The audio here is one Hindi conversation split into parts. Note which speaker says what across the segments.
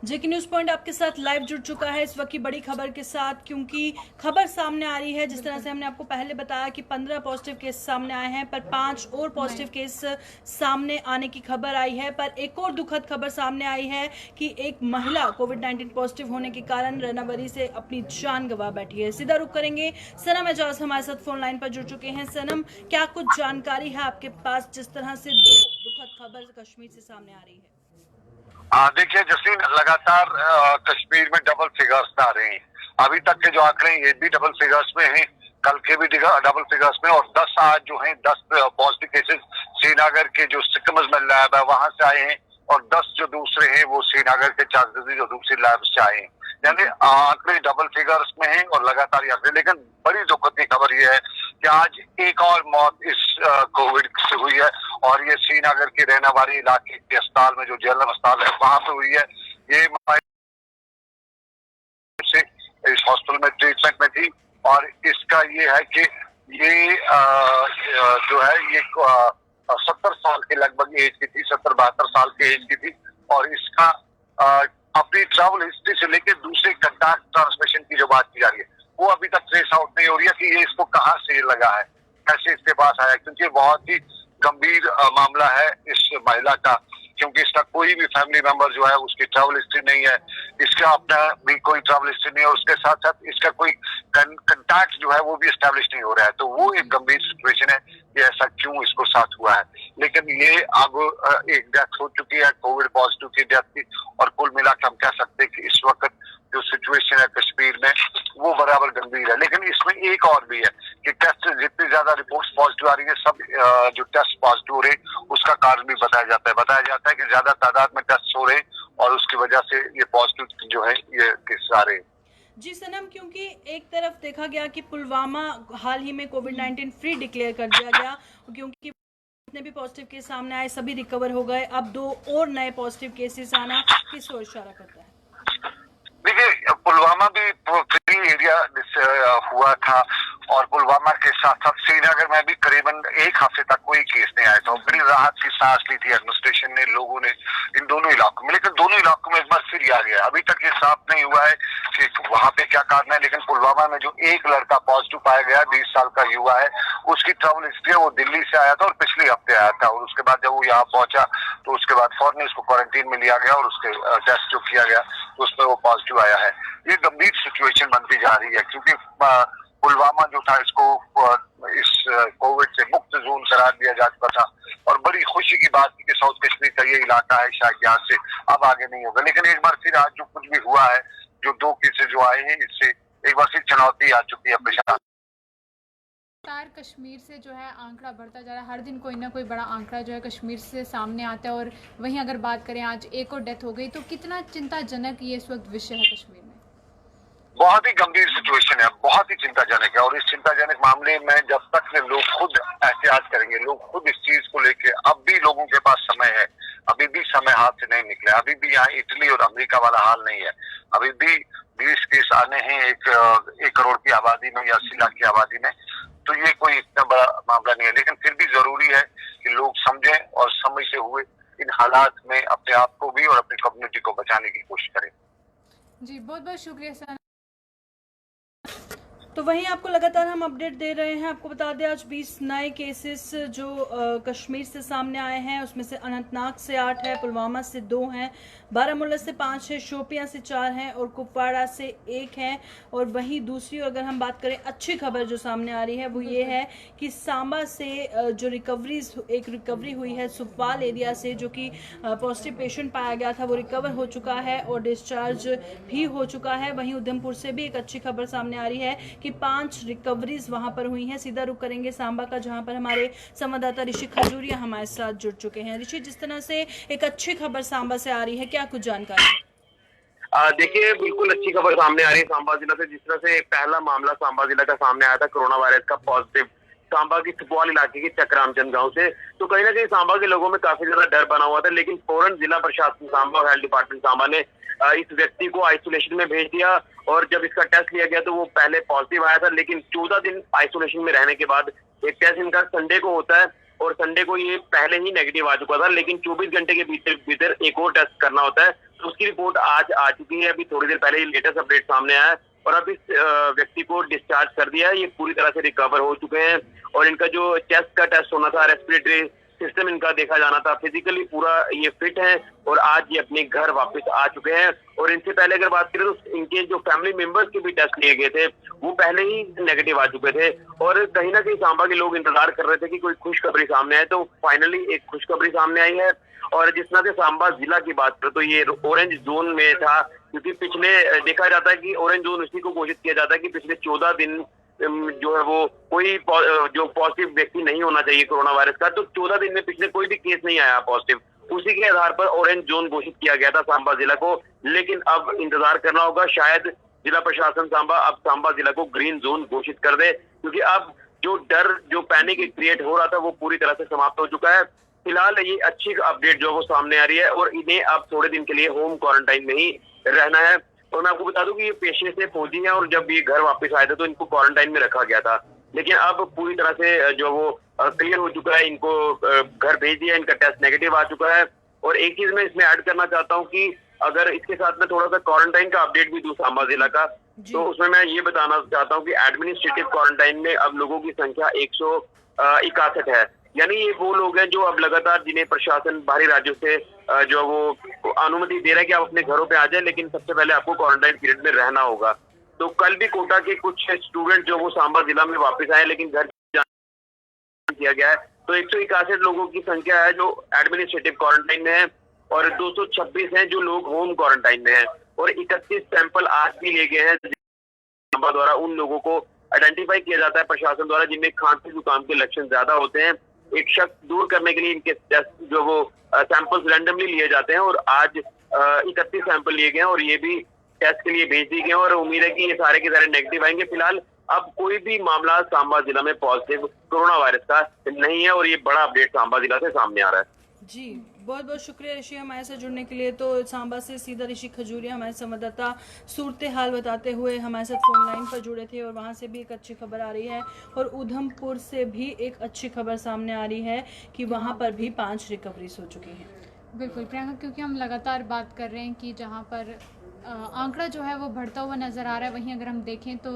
Speaker 1: जेके न्यूज पॉइंट आपके साथ लाइव जुड़ चुका है इस वक्त की बड़ी खबर के साथ, क्योंकि खबर सामने आ रही है। जिस तरह से हमने आपको पहले बताया कि 15 पॉजिटिव केस सामने आए हैं, पर 5 और पॉजिटिव केस सामने आने की खबर आई है। पर एक और दुखद खबर सामने आई है कि एक महिला कोविड-19 पॉजिटिव होने के कारण रनावरी से अपनी जान गंवा बैठी है। सीधा रुख करेंगे, सनम एजाज हमारे साथ फोन लाइन पर जुड़ चुके हैं। सनम, क्या कुछ जानकारी है आपके पास जिस तरह से दुखद खबर कश्मीर से सामने आ रही है?
Speaker 2: देखिए जसीन, लगातार कश्मीर में डबल फिगर्स आ रहे हैं। अभी तक के जो आंकड़े ये भी डबल फिगर्स में हैं, कल के भी डबल फिगर्स में, और 10 आज जो हैं 10 पॉजिटिव केसेस श्रीनगर के जो सिकमज में लैब है वहां से आए हैं, और 10 जो दूसरे हैं वो श्रीनगर के चाकदरी जो दूसरी लैब से आए हैं। यानी आंकड़े डबल फिगर्स में हैं और लगातार आंकड़े। लेकिन बड़ी दुखद की खबर ये है कि आज एक और मौत इस कोविड से हुई है, और ये श्रीनगर के रहनावारी इलाके के अस्पताल में, जो जेलम अस्पताल है वहां पे हुई है। ये से इस हॉस्पिटल में ट्रीटमेंट में थी, और इसका ये है कि ये जो है ये 70 साल के लगभग एज की थी, 70-72 साल के एज की थी, और इसका अपनी ट्रैवल हिस्ट्री से लेकर दूसरे कंटैक्ट ट्रांसमिशन की जो बात की जा रही है वो अभी तक ट्रेस आउट नहीं हो रही है कि ये इसको कहाँ से लगा है, कैसे इसके पास आया, क्योंकि बहुत ही गंभीर मामला है इस महिला का, क्योंकि इसका कोई भी फैमिली मेंबर जो है उसकी ट्रैवल हिस्ट्री नहीं है, इसका अपना भी कोई ट्रैवल हिस्ट्री नहीं है, उसके साथ साथ इसका कोई कंटैक्ट जो है वो भी एस्टेब्लिश नहीं हो रहा है। तो वो एक गंभीर सिचुएशन है कि ऐसा क्यों इसको साथ हुआ है। लेकिन ये अब एक डेथ हो चुकी है, कोविड पॉजिटिव की डेथ की, और कुल मिलाकर हम कह सकते हैं कि इस वक्त जो सिचुएशन है कश्मीर में वो बराबर गंभीर है। लेकिन इसमें एक और भी है कि टेस्ट जितनी ज्यादा रिपोर्ट्स पॉजिटिव आ रही है, सब जो टेस्ट पॉजिटिव हो रहे उसका कारण भी बताया जाता है कि ज्यादा तादाद में टेस्ट हो रहे और उसकी वजह से ये पॉजिटिव जो है ये केस आ रहे हैं।
Speaker 1: जी सनम, क्योंकि एक तरफ देखा गया कि पुलवामा हाल ही में कोविड-19 फ्री डिक्लेयर कर दिया गया, क्योंकि जितने भी पॉजिटिव केस सामने आए सभी रिकवर हो गए। अब 2 और नए पॉजिटिव केसेस आना किस ओर इशारा करता है?
Speaker 2: देखिए, पुलवामा भी फ्री एरिया हुआ था, और पुलवामा के साथ साथ श्रीनगर में भी करीबन एक हफ्ते तक कोई केस नहीं आया था। बड़ी राहत की सांस ली थी एडमिनिस्ट्रेशन ने, लोगों ने, इन दोनों इलाकों में। लेकिन दोनों इलाकों में एक बार फिर आ गया। अभी तक ये साफ नहीं हुआ है कि वहां पे क्या कारण है, लेकिन पुलवामा में जो एक लड़का पॉजिटिव पाया गया, 20 साल का युवा है, उसकी ट्रैवल हिस्ट्री है, वो दिल्ली से आया था और पिछले हफ्ते आया था, और उसके बाद जब वो यहाँ पहुंचा तो उसके बाद फौरन उसको क्वारंटीन में लिया गया, और उसके टेस्ट जो किया गया तो उसमें वो पॉजिटिव आया है। ये गंभीर सिचुएशन बनती जा रही है, क्योंकि पुलवामा जो था इसको इस कोविड से मुक्त जोन करार दिया जा चुका था, और बड़ी खुशी की बात थी कि साउथ कश्मीर का ये इलाका है शायद यहाँ से अब आगे नहीं होगा। लेकिन एक बार फिर आज जो कुछ भी हुआ है, जो 2 केसेस जो आए हैं, इससे एक बार फिर चुनौती आ चुकी है प्रशासन।
Speaker 3: कश्मीर से जो है आंकड़ा बढ़ता जा रहा है, हर दिन कोई ना कोई बड़ा आंकड़ा जो है कश्मीर से सामने आता है, और वहीं अगर बात करें आज एक और डेथ हो गई, तो कितना चिंताजनक ये इस वक्त विषय है कश्मीर में?
Speaker 2: बहुत ही गंभीर सिचुएशन है, बहुत ही चिंताजनक है, और इस चिंताजनक मामले में जब तक लोग खुद एहतियात करेंगे, लोग खुद इस चीज को लेके, अब भी लोगों के पास समय है, अभी भी समय हाथ से नहीं निकला, अभी भी यहाँ इटली और अमेरिका वाला हाल नहीं है, अभी भी 20 केस आने हैं 1 करोड़ की आबादी में या 80 लाख की आबादी में, तो ये कोई इतना बड़ा मामला नहीं है। लेकिन फिर भी जरूरी है कि लोग समझें और समझते हुए इन हालात में अपने आप को भी और अपनी कम्युनिटी को बचाने की कोशिश करें।
Speaker 3: जी बहुत बहुत शुक्रिया सर।
Speaker 1: तो वहीं आपको लगातार हम अपडेट दे रहे हैं। आपको बता दें आज 20 नए केसेस जो कश्मीर से सामने आए हैं, उसमें से अनंतनाग से 8 है, पुलवामा से 2 हैं, बारामूला से 5 है, शोपियां से 4 हैं और कुपवाड़ा से 1 है। और वहीं दूसरी अगर हम बात करें, अच्छी खबर जो सामने आ रही है वो ये है कि सांबा से जो रिकवरी हुई है सुफवाल एरिया से, जो कि पॉजिटिव पेशेंट पाया गया था, वो रिकवर हो चुका है और डिस्चार्ज भी हो चुका है। वहीं उधमपुर से भी एक अच्छी खबर सामने आ रही है कि 5 रिकवरीज वहां पर हुई हैं। सीधा रुख करेंगे सांबा का, जहां पर हमारे संवाददाता ऋषि खजूरिया हमारे साथ जुड़ चुके हैं। ऋषि, जिस तरह से एक अच्छी खबर सांबा से आ रही है, क्या कुछ जानकारी है?
Speaker 4: देखिए, बिल्कुल अच्छी खबर सामने आ रही है सांबा जिला से। जिस तरह से पहला मामला सांबा जिला का सामने आया था कोरोना वायरस का पॉजिटिव, सांबा की सुपौल इलाके के चक्रामचंद गांव से, तो कहीं ना कहीं सांबा के लोगों में काफी ज्यादा डर बना हुआ था। लेकिन फौरन जिला प्रशासन सांबा और हेल्थ डिपार्टमेंट सांबा ने इस व्यक्ति को आइसोलेशन में भेज दिया, और जब इसका टेस्ट लिया गया तो वो पहले पॉजिटिव आया था, लेकिन 14 दिन आइसोलेशन में रहने के बाद एक टेस्ट इनका संडे को होता है, और संडे को ये पहले ही नेगेटिव आ चुका था, लेकिन 24 घंटे के भीतर एक और टेस्ट करना होता है। तो उसकी रिपोर्ट आज आ चुकी है। अभी थोड़ी देर पहले ये लेटेस्ट अपडेट सामने आया है और अब इस व्यक्ति को डिस्चार्ज कर दिया है। ये पूरी तरह से रिकवर हो चुके हैं और इनका जो चेस्ट का टेस्ट होना था, रेस्पिरेटरी सिस्टम इनका देखा जाना था, फिजिकली पूरा ये फिट है और आज ये अपने घर वापस आ चुके हैं। और इनसे पहले अगर बात करें तो इनके जो फैमिली मेंबर्स के भी टेस्ट लिए गए थे वो पहले ही नेगेटिव आ चुके थे और कहीं ना कहीं सांबा के लोग इंतजार कर रहे थे कि कोई खुशखबरी सामने आए, तो फाइनली एक खुशखबरी सामने आई है। और जिस तरह से सांबा जिला की बात करें तो ये ऑरेंज जोन में था, क्योंकि पिछले देखा जाता है कि ऑरेंज जोन उसी को घोषित किया जाता है कि पिछले 14 दिन जो है वो कोई जो पॉजिटिव व्यक्ति नहीं होना चाहिए कोरोना वायरस का, तो 14 दिन में पिछले कोई भी केस नहीं आया पॉजिटिव। उसी के आधार पर ऑरेंज जोन घोषित किया गया था सांबा जिला को। लेकिन अब इंतजार करना होगा, शायद जिला प्रशासन सांबा अब सांबा जिला को ग्रीन जोन घोषित कर दे, क्योंकि अब जो डर, जो पैनिक क्रिएट हो रहा था वो पूरी तरह से समाप्त हो चुका है। फिलहाल ये अच्छी अपडेट जो वो सामने आ रही है और इन्हें अब थोड़े दिन के लिए होम क्वारंटाइन में ही रहना है। और मैं आपको बता दूं कि ये पेशे से फौजी हैं और जब ये घर वापस आए थे तो इनको क्वारंटाइन में रखा गया था, लेकिन अब पूरी तरह से जो वो क्लियर हो चुका है, इनको घर भेज दिया, इनका टेस्ट नेगेटिव आ चुका है। और एक चीज मैं इसमें ऐड करना चाहता हूँ कि अगर इसके साथ में थोड़ा सा क्वारंटाइन का अपडेट भी दूं सांबा जिला का, तो उसमें मैं ये बताना चाहता हूँ कि एडमिनिस्ट्रेटिव क्वारंटाइन में अब लोगों की संख्या 161 है। यानी ये वो लोग हैं जो अब लगातार जिन्हें प्रशासन बाहरी राज्यों से जो वो अनुमति दे रहा है कि आप अपने घरों पे आ जाए, लेकिन सबसे पहले आपको क्वारंटाइन पीरियड में रहना होगा। तो कल भी कोटा के कुछ स्टूडेंट जो वो सांबा जिला में वापस आए लेकिन घर किया गया है, तो 161 लोगों की संख्या है जो एडमिनिस्ट्रेटिव क्वारंटाइन में है और 226 हैं जो लोग होम क्वारंटाइन में हैं और 31 सैंपल आज भी ले गए हैं सांबा द्वारा। उन लोगों को आइडेंटिफाई किया जाता है प्रशासन द्वारा जिनमें खांसी जुकाम के लक्षण ज्यादा होते हैं। एक शक दूर करने के लिए इनके टेस्ट जो वो सैंपल्स रैंडमली लिए जाते हैं और आज 31 सैंपल लिए गए हैं और ये भी टेस्ट के लिए भेज दिए गए और उम्मीद है कि ये सारे के सारे नेगेटिव आएंगे। फिलहाल अब कोई भी मामला सांबा जिला में पॉजिटिव कोरोना वायरस का नहीं है और ये बड़ा अपडेट सांबा जिला से सामने आ रहा है।
Speaker 1: जी बहुत बहुत शुक्रिया ऋषि हमारे साथ जुड़ने के लिए। तो सांबा से सीधा ऋषि खजूरिया हमारे संवाददाता सूरत हाल बताते हुए हमारे साथ फोन लाइन पर जुड़े थे और वहाँ से भी एक अच्छी खबर आ रही है और उधमपुर से भी एक अच्छी खबर सामने आ रही है कि वहाँ पर भी 5 रिकवरीज हो चुकी हैं।
Speaker 3: बिल्कुल प्रियंका, क्योंकि हम लगातार बात कर रहे हैं कि जहाँ पर आंकड़ा जो है वो बढ़ता हुआ नज़र आ रहा है, वहीं अगर हम देखें तो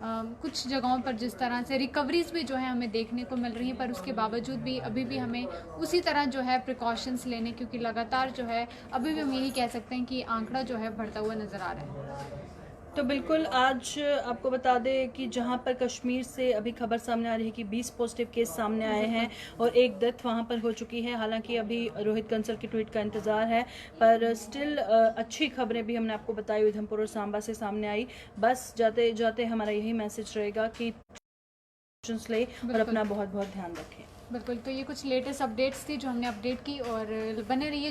Speaker 3: कुछ जगहों पर जिस तरह से रिकवरीज भी जो है हमें देखने को मिल रही हैं, पर उसके बावजूद भी अभी भी हमें उसी तरह जो है प्रिकॉशंस लेने, क्योंकि लगातार जो है अभी भी हम यही कह सकते हैं कि आंकड़ा जो है बढ़ता हुआ नज़र आ रहा है।
Speaker 1: तो बिल्कुल आज आपको बता दें कि जहां पर कश्मीर से अभी खबर सामने आ रही है कि 20 पॉजिटिव केस सामने आए हैं और एक डेथ वहां पर हो चुकी है। हालांकि अभी रोहित कंसल की ट्वीट का इंतजार है, पर स्टिल अच्छी खबरें भी हमने आपको बताई उधमपुर और सांबा से सामने आई। बस जाते जाते हमारा यही मैसेज रहेगा कि ले और अपना बहुत बहुत ध्यान रखें।
Speaker 3: बिल्कुल, तो ये कुछ लेटेस्ट अपडेट्स थी जो हमने अपडेट की और बने रहिए